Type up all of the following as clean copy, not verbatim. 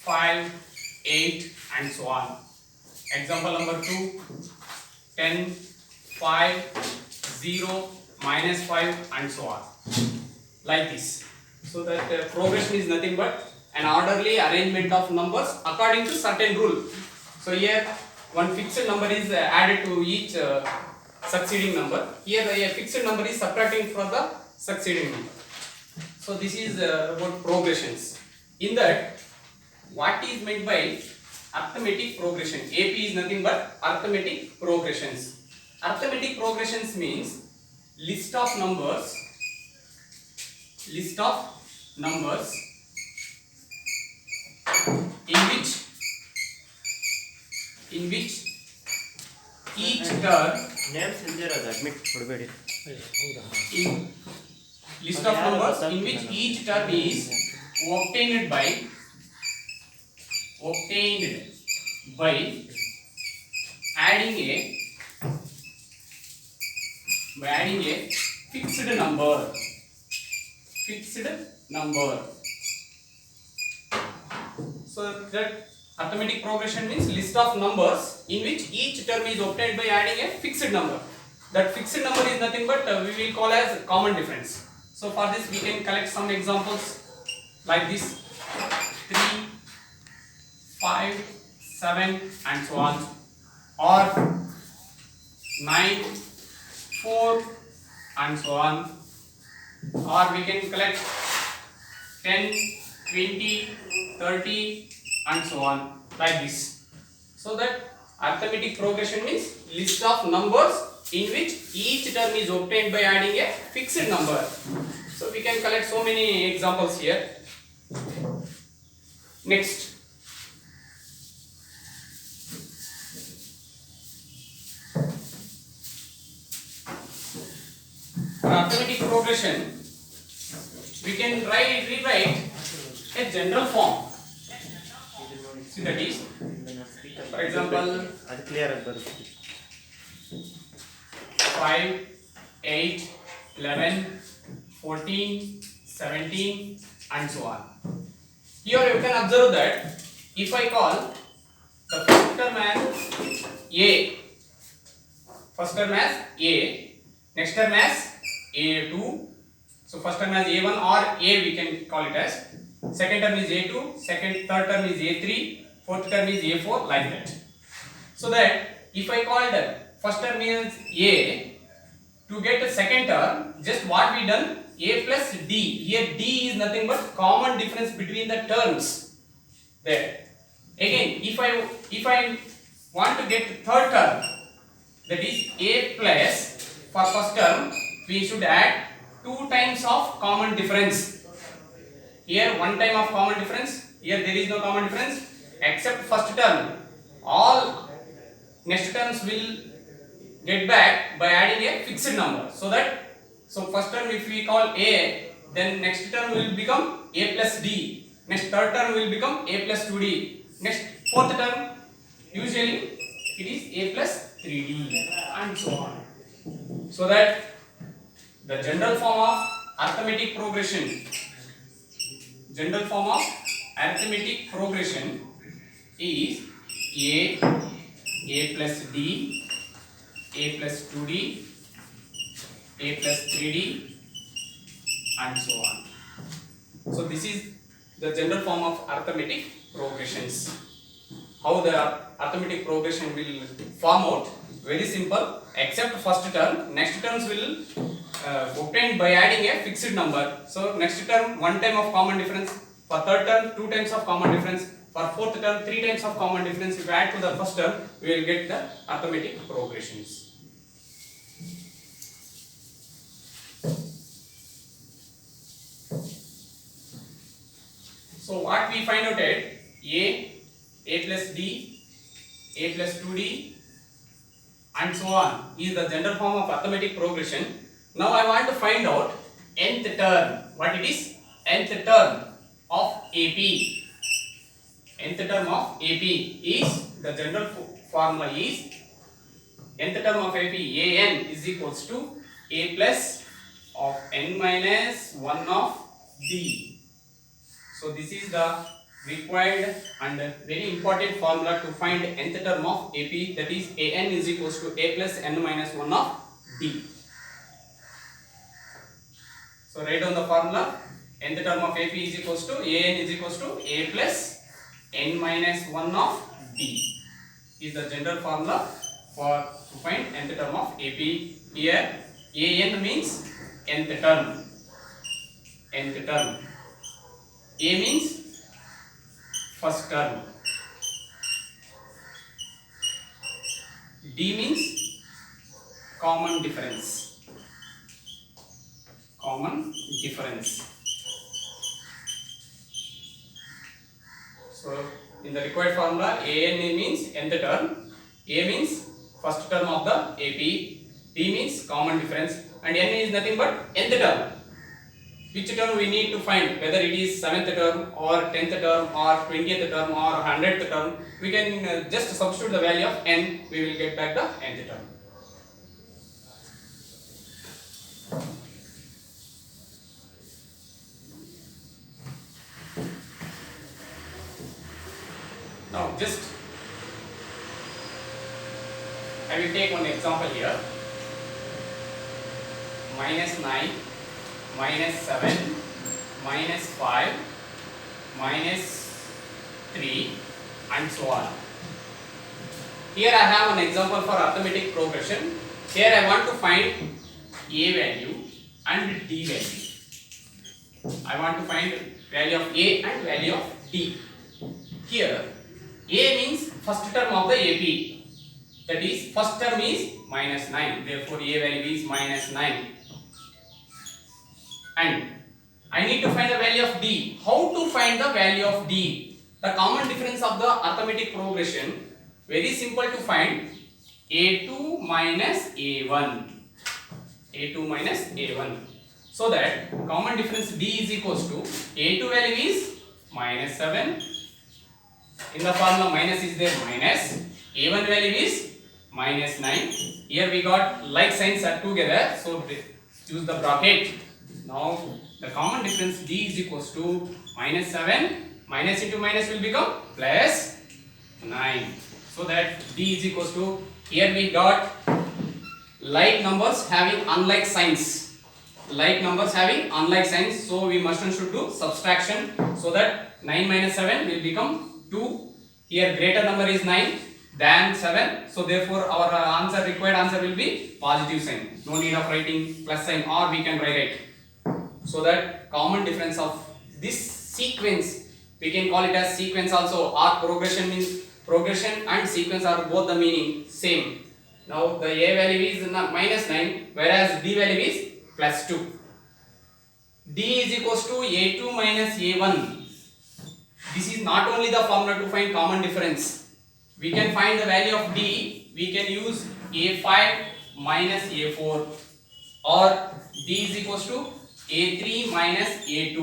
5, 8 and so on. Example number 2, 10, 5, 0, minus 5 and so on. Like this. So that progression is nothing but an orderly arrangement of numbers according to certain rule. So here one fixed number is added to each succeeding number. Here a fixed number is subtracting from the succeeding number. So this is about progressions. In that, what is meant by arithmetic progression? AP is nothing but arithmetic progressions. Arithmetic progressions means list of numbers in which each term in list of numbers in which each term is obtained by adding a fixed number. So that arithmetic progression means list of numbers in which each term is obtained by adding a fixed number. That fixed number is nothing but we will call as common difference. So for this we can collect some examples like this: 3, 5, 7 and so on, or 9, 4 and so on, or we can collect 10, 20, 30 and so on, like this. So that arithmetic progression means list of numbers in which each term is obtained by adding a fixed number. So we can collect so many examples here. Next, for arithmetic progression we can rewrite a general form. See, that is, for example, 5, 8, 11, 14, 17 and so on. Here you can observe that if I call the first term as A, next term as A2, so first term as A1 or A we can call it as, second term is A2, third term is A3, fourth term is A4, like that. So that if I called first term is A, to get the second term, just what we done, A plus D. Here D is nothing but common difference between the terms. There. Again, if I want to get the third term, that is A plus, for first term we should add 2 times of common difference. Here 1 time of common difference. Here there is no common difference except first term. All next terms will get back by adding a fixed number. So first term if we call A, then next term will become A plus D. Next third term will become A plus 2D. Next fourth term usually it is A plus 3D and so on. So that the general form of arithmetic progression is A plus D, A plus 2D, A plus 3D and so on. So this is the general form of arithmetic progressions. How the arithmetic progression will form out? Very simple, except first term, next terms will obtained by adding a fixed number. So next term 1 time of common difference, for third term 2 times of common difference, for fourth term 3 times of common difference. If we add to the first term, we will get the arithmetic progressions. So what we find out at A plus D, A plus 2D and so on is the general form of arithmetic progression. Now I want to find out nth term. What it is? Nth term of AP. Nth term of AP is, the general formula is, nth term of AP, AN is equals to A plus of n minus 1 of D. So this is the required and very important formula to find nth term of AP, that is an is equals to a plus n minus 1 of d. So write down the formula. Nth term of AP is equals to an is equals to a plus n minus 1 of d is the general formula for to find nth term of AP. Here an means nth term, nth term. A means first term, D means common difference, common difference. So in the required formula, an means nth term, a means first term of the AP, D means common difference, and n is nothing but nth term. Which term we need to find, whether it is 7th term or 10th term or 20th term or 100th term, we can just substitute the value of n, we will get back the nth term. Now just I will take one example here. -9, -7, -5, -3 and so on. Here I have an example for arithmetic progression. Here I want to find a value and d value. I want to find value of a and value of d. Here a means first term of the AP, that is first term is -9, therefore a value is -9. And I need to find the value of d. How to find the value of d? The common difference of the arithmetic progression, very simple to find. A2 minus A1, A2 minus A1. So that common difference d is equals to A2 value is -7. In the formula minus is there, minus. A1 value is -9. Here we got like signs are together, so use the bracket. Now the common difference d is equals to -7, minus into minus will become plus 9. So that d is equals to, here we got like numbers having unlike signs. Like numbers having unlike signs, so we must and should do subtraction, so that 9 minus 7 will become 2. Here greater number is 9 than 7, so therefore our answer, required answer will be positive sign. No need of writing plus sign, or we can write it. So that common difference of this sequence, we can call it as sequence also, or progression means progression and sequence are both the meaning same. Now the a value is -9, whereas d value is +2. d is equals to a2 minus a1. This is not only the formula to find common difference. We can find the value of d, we can use a5 minus a4, or d is equals to a3 minus a2.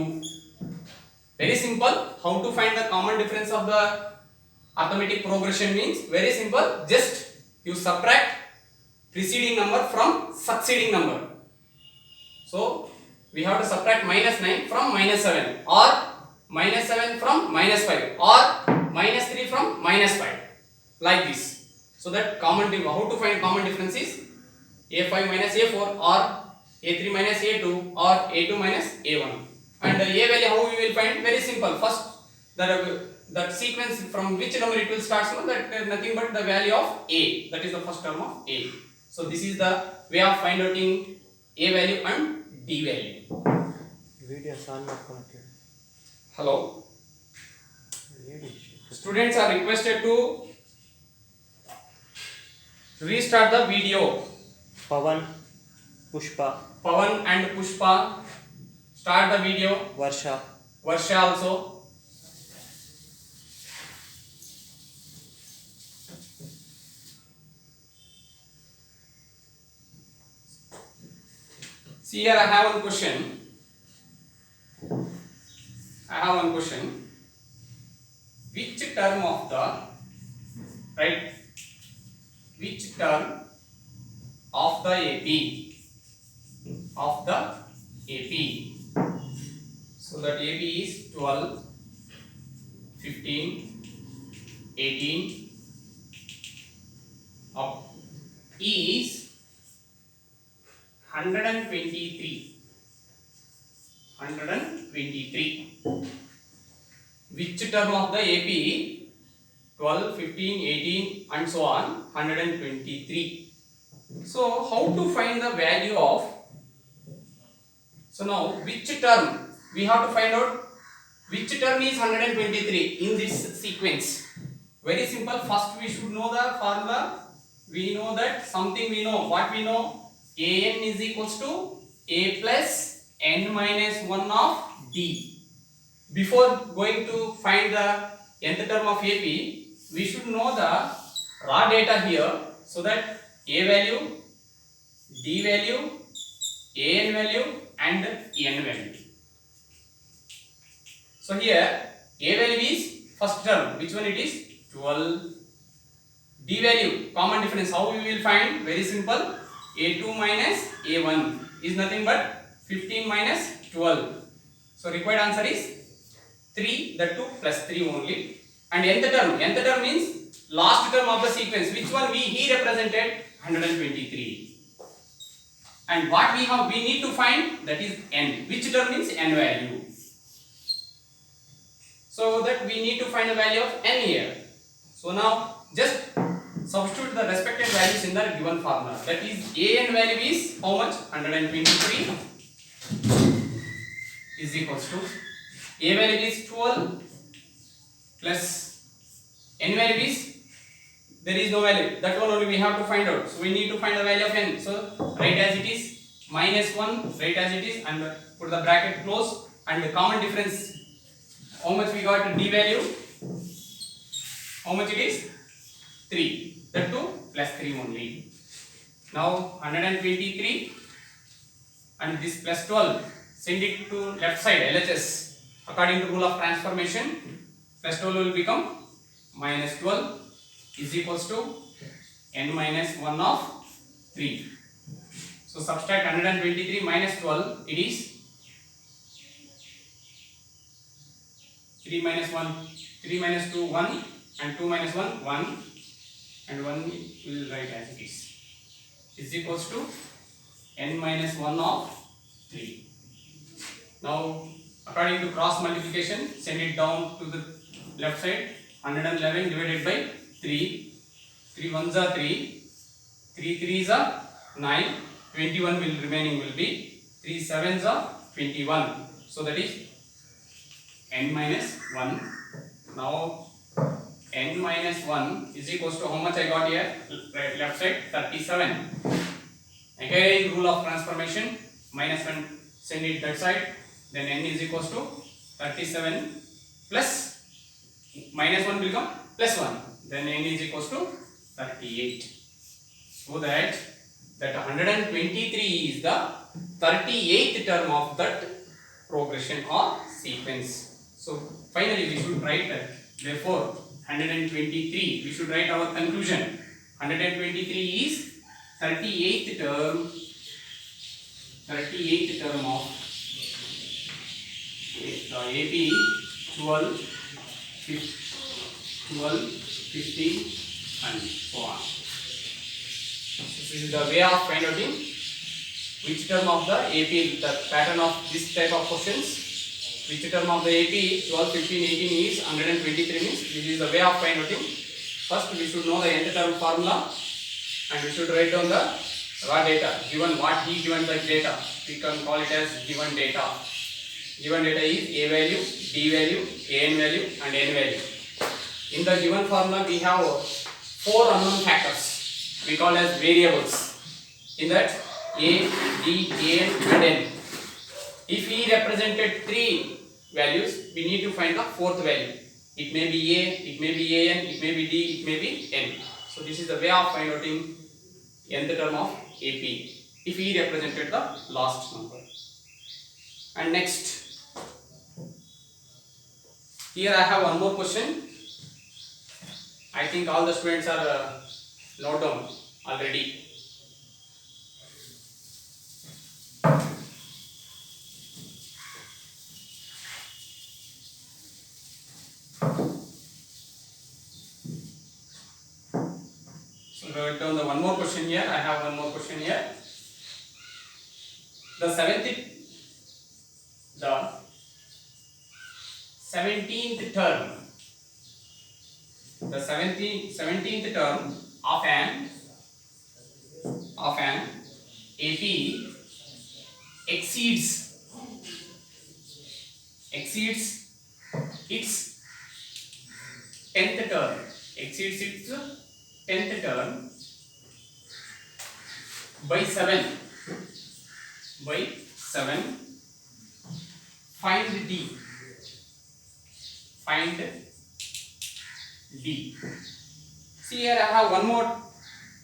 Very simple. How to find the common difference of the arithmetic progression means very simple. Just you subtract preceding number from succeeding number. So we have to subtract -9 from -7, or -7 from -5, or -3 from -5, like this. So that common, how to find common difference is a5 minus a4, or a3 minus a2, or a2 minus a1. And the a value how we will find? Very simple. First that sequence from which number it will start, so that nothing but the value of a, that is the first term of a. So this is the way of find outing a value and d value. Hello. Students are requested to restart the video. Pavan, Pushpa, Pavan and Pushpa, start the video. Varsha, Varsha also. See here, I have one question. Which term of the, right? Which term of the AP? So that AP is 12, 15, 18 up is 123. 123. Which term of the AP? 12, 15, 18 and so on, 123. So how to find the value of, so now which term we have to find out, which term is 123 in this sequence? Very simple. First we should know the formula. We know that something we know. What we know? An is equals to A plus n minus 1 of D. Before going to find the nth term of AP, we should know the raw data here, so that A value, D value, An value and n value. So here A value is first term. Which one it is? 12. D value, common difference. How we will find? Very simple. A2 minus A1 is nothing but 15 minus 12. So required answer is 3, that 2 plus 3 only. And nth term means last term of the sequence. Which one he represented? 123. And what we need to find, that is n. Which term means n value. So that we need to find the value of n here. So now just substitute the respective values in the given formula. That is An value is how much? 123 is equals to A value is 12 plus n value is, there is no value, that one only we have to find out. So we need to find the value of n. So write as it is, minus 1, write as it is, and put the bracket close, and the common difference, how much we got? D value, how much it is? 3, that 2 plus 3 only. Now 123 and this plus 12, send it to left side, LHS, according to rule of transformation. Plus 12 will become minus 12 is equals to n minus 1 of 3. So subtract 123 minus 12, it is 3 minus 1, 3 minus 2, 1, and 2 minus 1, 1, and 1 will write as it is equals to n minus 1 of 3. Now according to cross multiplication, send it down to the left side. 111 divided by 3, 3 ones are 3, 3 threes are 9, 21 will remaining will be 3 sevens are 21. So that is n minus 1. Now n minus 1 is equals to how much I got here? Right, left side 37. Again rule of transformation, minus 1 send it that side, then n is equals to 37 plus minus 1 will become plus 1, then n is equals to 38. So that 123 is the 38th term of that progression or sequence. So finally we should write that. Therefore 123, we should write our conclusion. 123 is 38th term of the AP 12, 15 and so on. This is the way of finding out which term of the AP, the pattern of this type of questions. Which term of the AP 12, 15, 18 is 123 means this is the way of finding out. First we should know the nth term formula and we should write down the raw data. Given what he given the data, we can call it as given data. Given data is A value, D value, An value and N value. In the given formula we have 4 unknown factors we call as variables. In that A, D, An and N. If he represented 3 values, we need to find the 4th value. It may be A, it may be An, it may be D, it may be N. So this is the way of finding out nth term of AP if he represented the last number. And next, here I have one more question. I think all the students are noted down already. write down the one more question here. I have one more question here. The 17th term. The 17th term of an AP exceeds its 10th term. Exceeds its 10th term by 7. Find D. See here, I have one more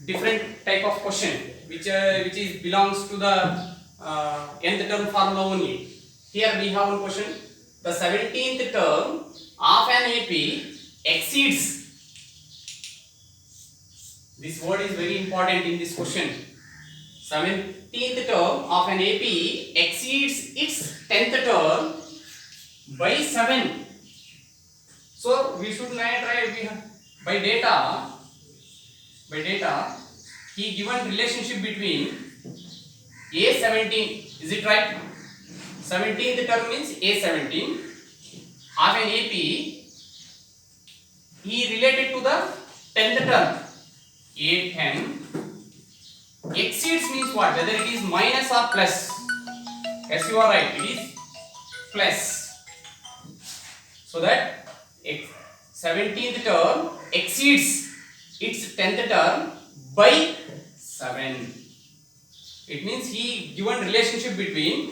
different type of question which is belongs to the nth term formula only. Here we have one question. The 17th term of an AP exceeds. This word is very important in this question. 17th term of an AP exceeds its 10th term by 7. So we should try by data. He given relationship between A17. Is it right? 17th term means A17 of an AP. He related to the 10th term. A10 exceeds means what? Whether it is minus or plus. Yes, you are right. It is plus. So that 17th term exceeds its 10th term by 7. It means he given relationship between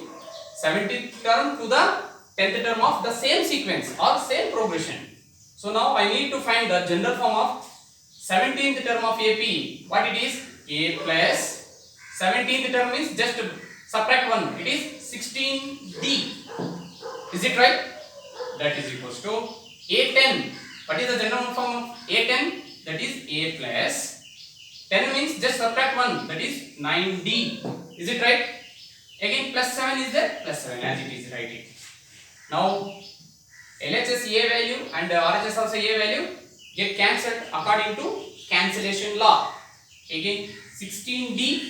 17th term to the 10th term of the same sequence or same progression. So now I need to find the general form of 17th term of AP. What it is? A plus 17th term means just subtract 1. It is 16D. Is it right? That is equals to A10. What is the general form of A10? That is A plus 10 means just subtract 1. That is 9D. Is it right? Again plus 7 is there? Plus 7 as it is. Write it. Now LHS A value and RHS also A value get cancelled according to cancellation law. Again 16D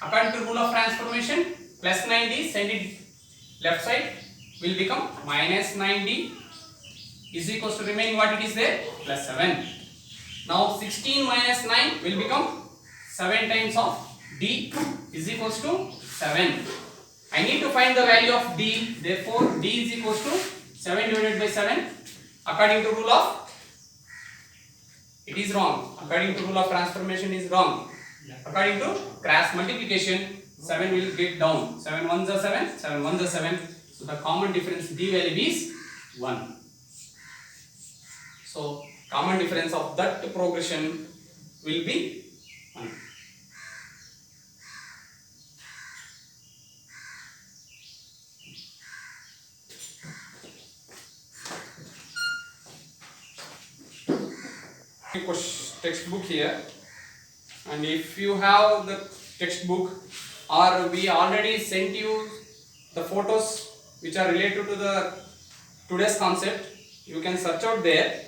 according to rule of transformation plus 9D, send it left side, will become minus 9D is equals to remain what it is there, plus 7. Now 16 minus 9 will become 7 times of D is equals to 7. I need to find the value of D. Therefore D is equals to 7 divided by 7 according to rule of, it is wrong. According to rule of transformation is wrong. According to cross multiplication, 7 will get down. 7 ones are 7, 7 ones are 7. So the common difference D value is 1. So common difference of that progression will be 1. Textbook here, and if you have the textbook or we already sent you the photos which are related to the today's concept, you can search out there.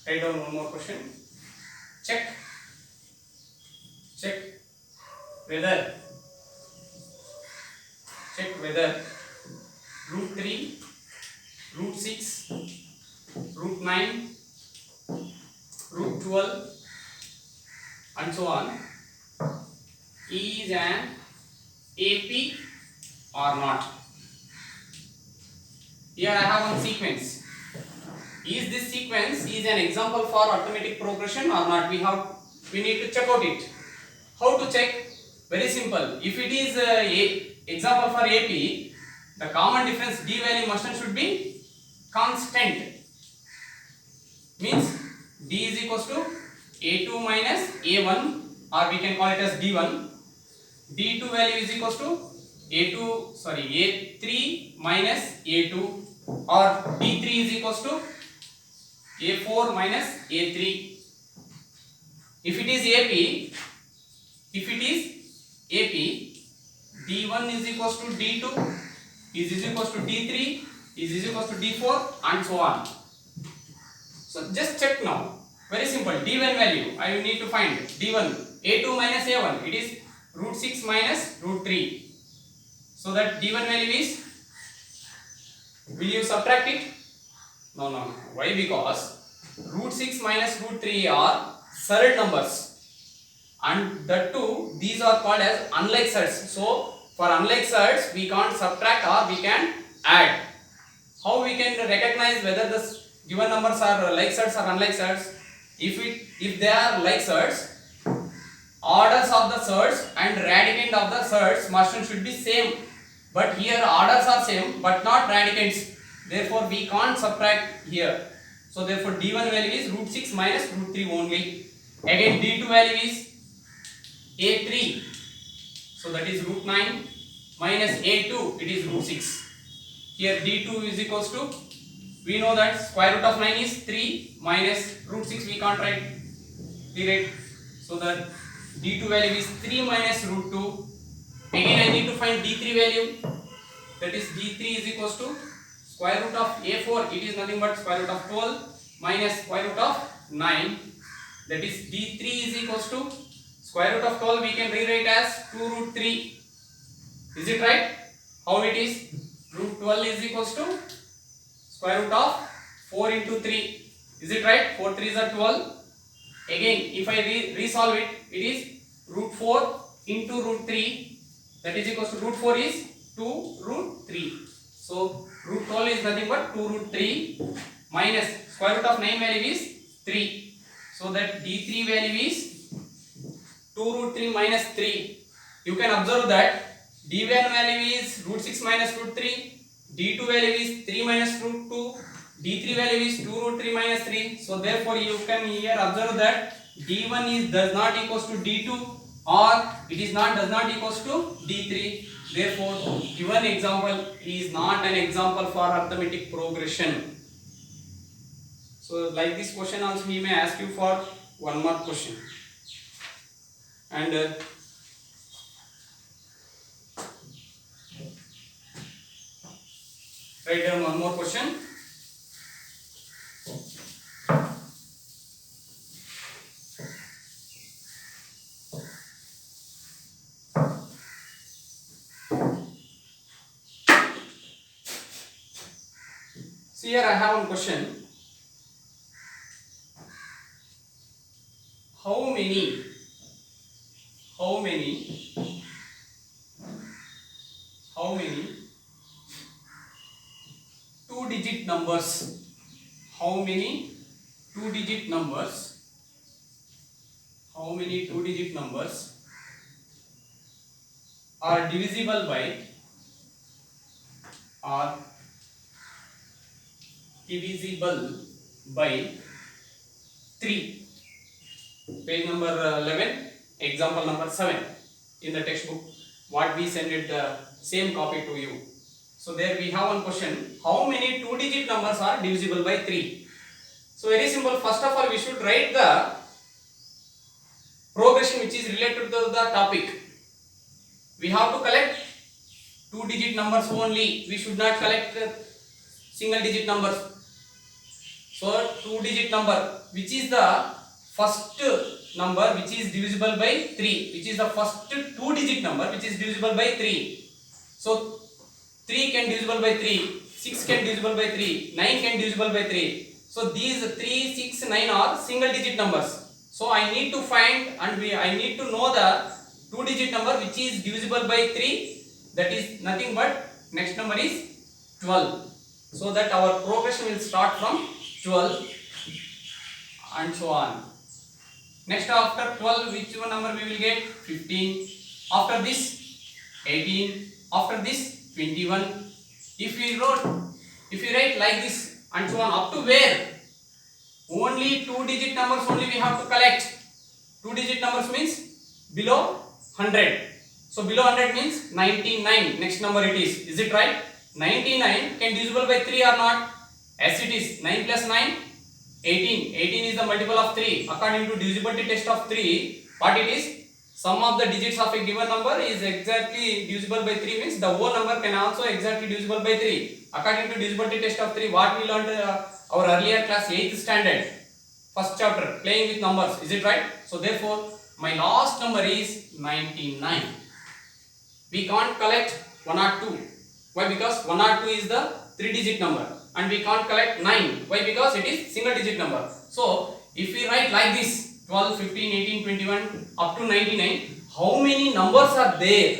Write down one more question. Check whether root 3, root 6, root 9, root 12 and so on is an AP or not. Here I have one sequence. Is this sequence is an example for arithmetic progression or not? We need to check out it. How to check? Very simple. If it is a example for AP, the common difference D value must and should be constant. Means D is equals to A2 minus A1, or we can call it as D1. D2 value is equals to A3 minus A2, or D3 is equals to A4 minus A3. If it is AP, if it is AP, D1 is equals to D2 is equals to D3 is equals to D4 and so on. So just check now. Very simple. D1 value I need to find. D1 A2 minus A1, it is root 6 minus root 3. So that D1 value is, will you subtract it? No. Why? Because root 6 minus root 3 are surd numbers. And that too, these are called as unlike surds. So for unlike surds, we can't subtract or we can add. How we can recognize whether the given numbers are like surds or unlike surds? If they are like surds, orders of the surds and radicand of the surds must should be same. But here orders are same but not radicands. Therefore we can't subtract here. So therefore D1 value is root 6 minus root 3 only. Again D2 value is A3. So that is root 9 minus A2, it is root 6. Here D2 is equals to, we know that square root of 9 is 3 minus root 6 we can't rewrite. So that D2 value is 3 minus root 2. Again I need to find D3 value. That is D3 is equals to square root of A4, it is nothing but square root of 12 minus square root of 9. That is D3 is equals to square root of 12 we can rewrite as 2 root 3. Is it right? How it is? Root 12 is equals to square root of 4 into 3. Is it right? 4 3s are 12. Again if I resolve it, it is root 4 into root 3, that is equals to root 4 is 2 root 3. So root 12 is nothing but 2 root 3 minus square root of 9 value is 3. So that D3 value is 2 root 3 minus 3. You can observe that D1 value is root 6 minus root 3. D2 value is 3 minus root 2. D3 value is 2 root 3 minus 3. So therefore you can here observe that D1 is does not equals to D2 or it is not does not equals to D3. Therefore given example is not an example for arithmetic progression. So like this question also he may ask you for one more question. And write down one more question. See here I have one question. How many 2-digit numbers? How many 2-digit numbers? How many 2-digit numbers are divisible by 3? Page number 11, example number 7 in the textbook. What we sent it the same copy to you. So there we have one question. How many 2-digit numbers are divisible by 3? So very simple. First of all, we should write the progression which is related to the topic. We have to collect 2-digit numbers only. We should not collect single digit numbers. So 2-digit number, which is the first number which is divisible by 3, which is the first 2-digit number which is divisible by 3. So 3 can divisible by 3, 6 can divisible by 3, 9 can divisible by 3. So these 3, 6, 9 are single digit numbers. So I need to find and I need to know the 2-digit number which is divisible by 3. That is nothing but next number is 12. So that our progression will start from 12 and so on. Next after 12 which one number we will get? 15. After this 18. After this 21. If we write like this and so on up to where? Only 2-digit numbers only we have to collect. 2-digit numbers means below 100. So below 100 means 99. Next number it is. Is it right? 99 can divisible by 3 or not? As it is. 9 plus 9 18. 18 is the multiple of 3. According to divisibility test of 3, what it is? sum of the digits of a given number is exactly divisible by 3 means the whole number can also exactly divisible by 3. According to divisibility test of 3, what we learned our earlier class 8th standard, first chapter, playing with numbers. Is it right? So therefore, my last number is 99. We can't collect 102. Why? Because 102 is the 3-digit number and we can't collect 9. Why? Because it is single digit number. So if we write like this 12, 15, 18, 21 up to 99, how many numbers are there?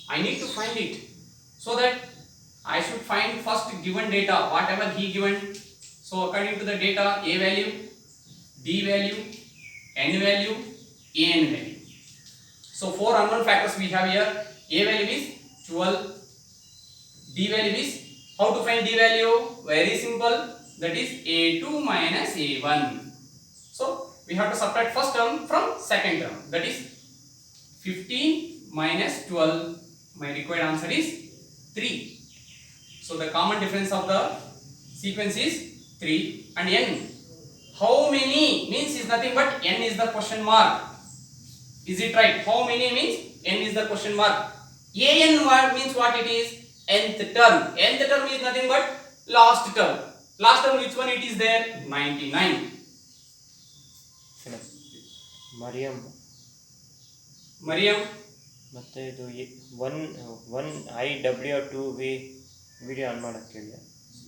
I need to find it. So that I should find first given data, whatever he given. So according to the data, A value, D value, N value, An value. So 4 unknown factors we have here. A value is 12, D value is, how to find D value? Very simple, that is A2 minus A1. So we have to subtract first term from second term, that is 15 minus 12. My required answer is 3. So the common difference of the sequence is 3 and N. How many means is nothing but N is the question mark. Is it right? How many means N is the question mark. An word means what it is? Nth term. Nth term is nothing but last term. Last term which one it is there? 99. Mariam Mariam. ಮತ್ತೆ ಇದು one IW2 video on ಮಾಡಕ್ಕೆ ಹೇಳಿ.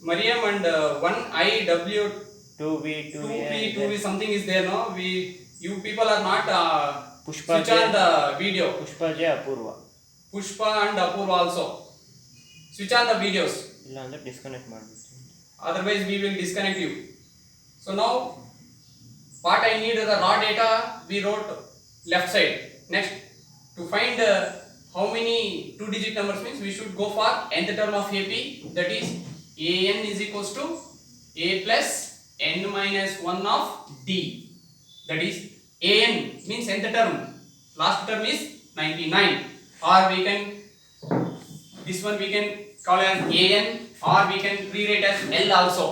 Mariam and 1IW 2V 2V something is there, no? You people are not Pushpa switch on the video. Pushpa J Apoorva. Pushpa and Apurva also. Switch on the videos. ಇಲ್ಲ ಅಂದ್ರೆ disconnect ಮಾಡ್ಬಿಡ್ತೀನಿ. Otherwise we will disconnect you. So now what I need is the raw data we wrote left side. Next, to find how many 2-digit numbers means we should go for nth term of AP, that is An is equals to A plus N minus 1 of D. That is An means nth term. Last term is 99. Or we can, this one we can call as An, or we can rewrite as L also.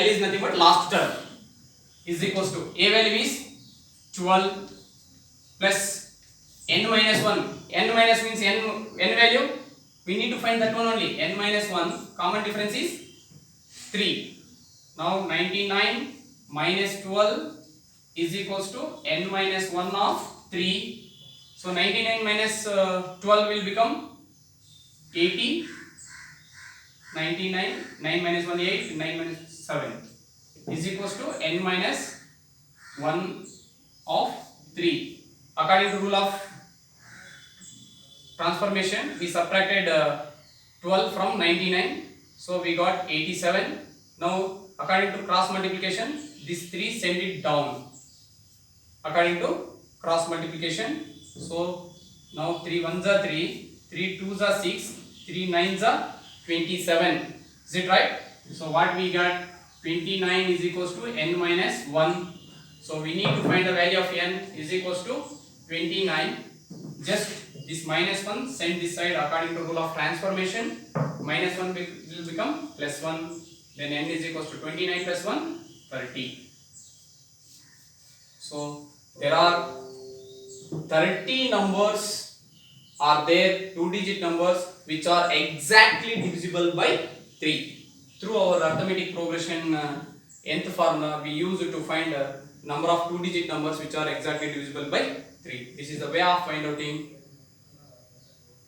L is nothing but last term. Is equals to A value is 12 plus N minus 1. N minus means N value. We need to find that one only. N minus 1. Common difference is 3. Now 99 minus 12 is equals to N minus 1 of 3. So 99 minus 12 will become 80. 99, 9 minus 1, 8, 9 minus 7 is equals to N minus 1 of 3. According to rule of transformation, we subtracted 12 from 99, so we got 87. Now according to cross multiplication, this 3 send it down. According to cross multiplication, so now 3 1s are 3, 3 2s are 6, 3 9s are 27. Is it right? So what we got? 29 is equals to N minus 1. So we need to find the value of N is equals to 29. Just this minus 1 send this side according to rule of transformation. Minus 1 will become plus 1. Then N is equals to 29 plus 1, 30. So there are 30 numbers are there, 2-digit numbers which are exactly divisible by 3. Through our arithmetic progression nth formula, we use it to find a number of 2-digit numbers which are exactly divisible by 3. This is the way of find outing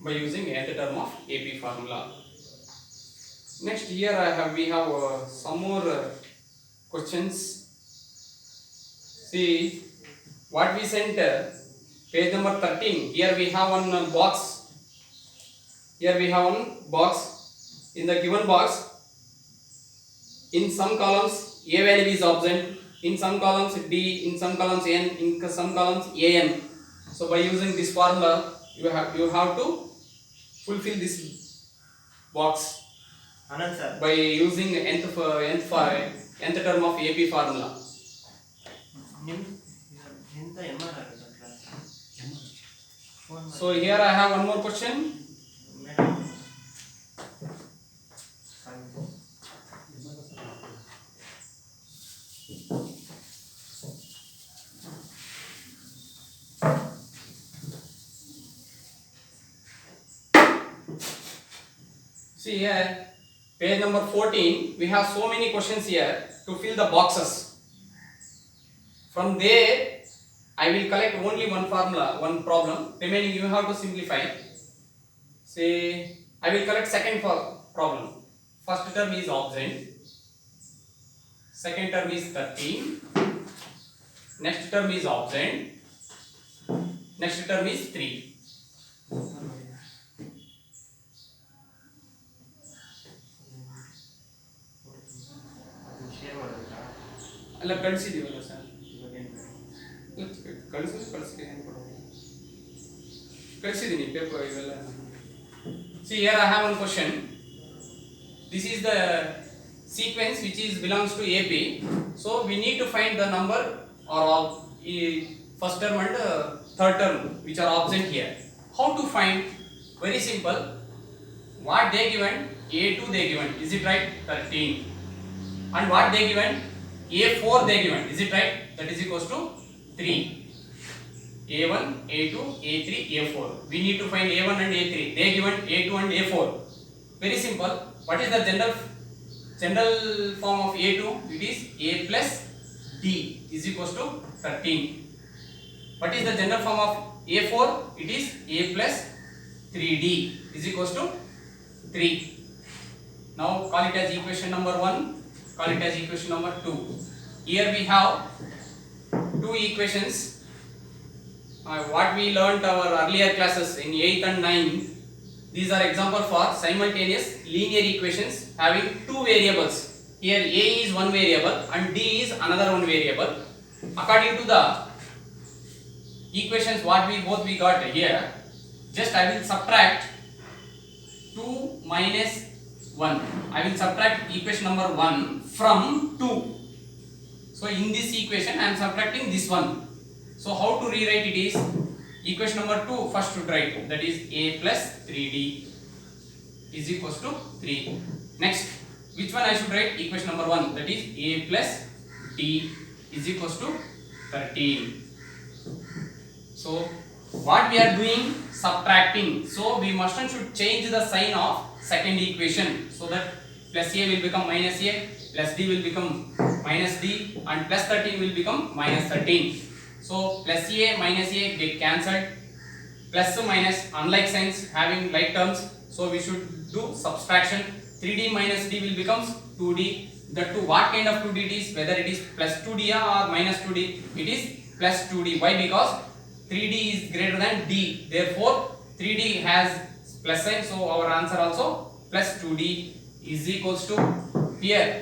by using nth term of AP formula. Next, here we have some more questions. See what we sent, page number 13. Here we have one box. Here we have one box. In the given box, in some columns A value is absent, in some columns D, in some columns N, in some columns An. So by using this formula, you have to fulfill this box Anand sir by using nth term of AP formula. ಎಂತ MR ಆಗುತ್ತೆ class. So here I have one more question. See here, page number 14, we have so many questions here to fill the boxes. From there, I will collect only one formula, one problem. Remaining you have to simplify. Say, I will collect second problem. First term is absent. Second term is 13. Next term is absent. Next term is 3. Share ಮಾಡೋದಾ ಅಲ್ಲ ಕಳಿಸಿದೀವಲ್ಲ sir, ಇವಾಗ ಏನು ಕಳಿಸಿದ್ದೀನಿ paper ಇವೆಲ್ಲ. See here I have one question. This is the sequence which is belongs to AP. So we need to find the number or all first term and third term which are absent here. How to find? Very simple. What they given? A2 they given. Is it right? 13. And what they given? A4 they given. Is it right? That is equals to 3. A1, A2, A3, A4. We need to find A1 and A3. They given A2 and A4. Very simple. What is the general form of A2? It is A plus D is equals to 13. What is the general form of A4? It is A plus 3D is equals to 3. Now call it as equation number 1. Call it as equation number 2. Here we have two equations. What we learnt our earlier classes in 8th and 9th. These are example for simultaneous linear equations having two variables. Here A is one variable and D is another one variable. According to the equations what we got here, just I will subtract 2 minus 1. I will subtract equation number 1 from 2. So in this equation I am subtracting this one. So how to rewrite it is equation number 2 first should write, that is A plus 3D is equals to 3. Next, which one I should write? Equation number 1, that is A plus D is equals to 13. So what we are doing? Subtracting. So we must and should change the sign of second equation so that plus A will become minus A, plus D will become minus D, and plus 13 will become minus 13. So plus A minus A get cancelled. Plus minus unlike signs having like terms. So we should do subtraction. 3D minus D will become 2D. That to what kind of 2D it is? Whether it is plus 2D or minus 2D? It is plus 2D. Why? Because 3D is greater than D. Therefore 3D has plus sign. So our answer also plus 2D is equals to here